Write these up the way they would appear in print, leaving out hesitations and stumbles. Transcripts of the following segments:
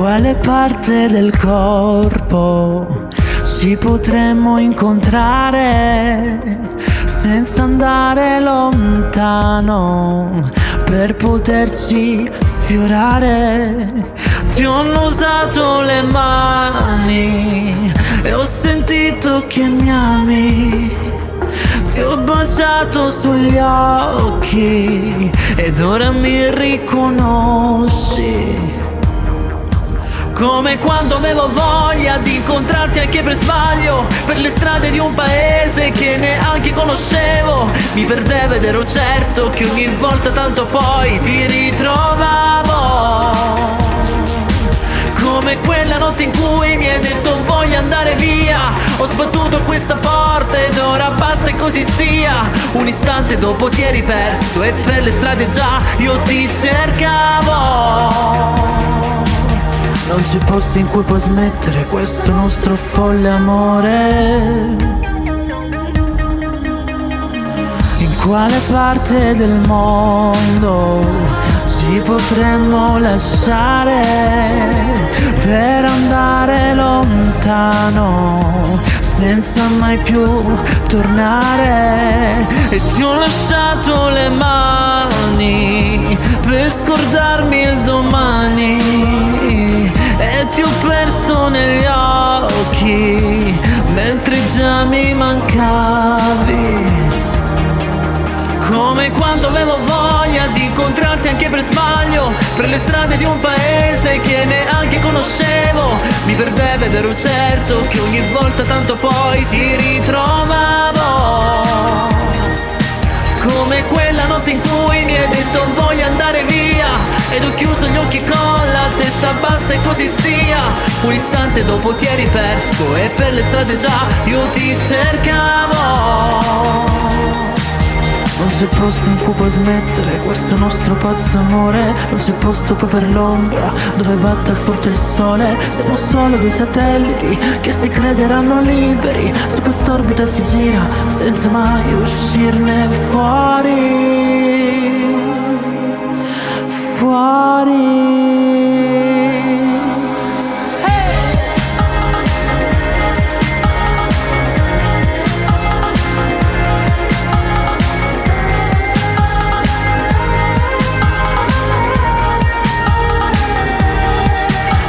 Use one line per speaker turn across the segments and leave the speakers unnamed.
quale parte del corpo ci potremmo incontrare senza andare lontano per poterci sfiorare. Ti ho annusato le mani e ho sentito che mi ami. Ti ho baciato sugli occhi ed ora mi riconosci. Come quando avevo voglia di incontrarti anche per sbaglio, per le strade di un paese che neanche conoscevo. Mi perdevo ed ero certo che ogni volta tanto poi ti ritrovavo. Come quella notte in cui mi hai detto voglio andare via. Ho sbattuto questa porta ed ora basta e così sia. Un istante dopo ti eri perso e per le strade già io ti cercavo. Non c'è posto in cui può smettere questo nostro folle amore. In quale parte del mondo ci potremmo lasciare per andare lontano senza mai più tornare? E ti ho lasciato le mani per scordarmi il domani e ti ho perso negli occhi mentre già mi mancavi. Come quando avevo voglia di incontrarti anche per sbaglio, per le strade di un paese che neanche conoscevo. Mi perdevo ed ero certo che ogni volta tanto poi ti ritrovavo. Come quella notte in cui mi hai detto voglio andare via ed ho chiuso gli occhi con la testa bassa e così sia. Un istante dopo ti eri perso e per le strade già io ti cercavo. Non c'è posto in cui può smettere questo nostro pazzo amore. Non c'è posto poi per l'ombra dove batte forte il sole. Siamo solo due satelliti che si crederanno liberi. Su quest'orbita si gira senza mai uscirne fuori. Fuori.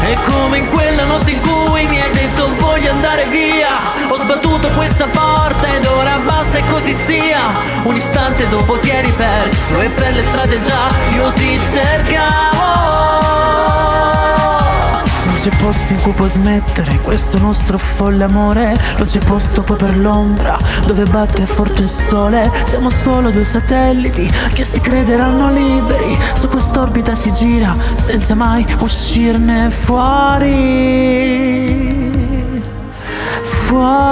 E come in quella notte in cui mi hai detto voglio andare via, ho sbattuto questa porta ed ora basta e così sia. Un istante dopo ti eri perso e per le strade già io ti cercavo. Non c'è posto in cui può smettere questo nostro folle amore. Non c'è posto poi per l'ombra dove batte forte il sole. Siamo solo due satelliti che si crederanno liberi. Su quest'orbita si gira senza mai uscirne fuori. Fuori.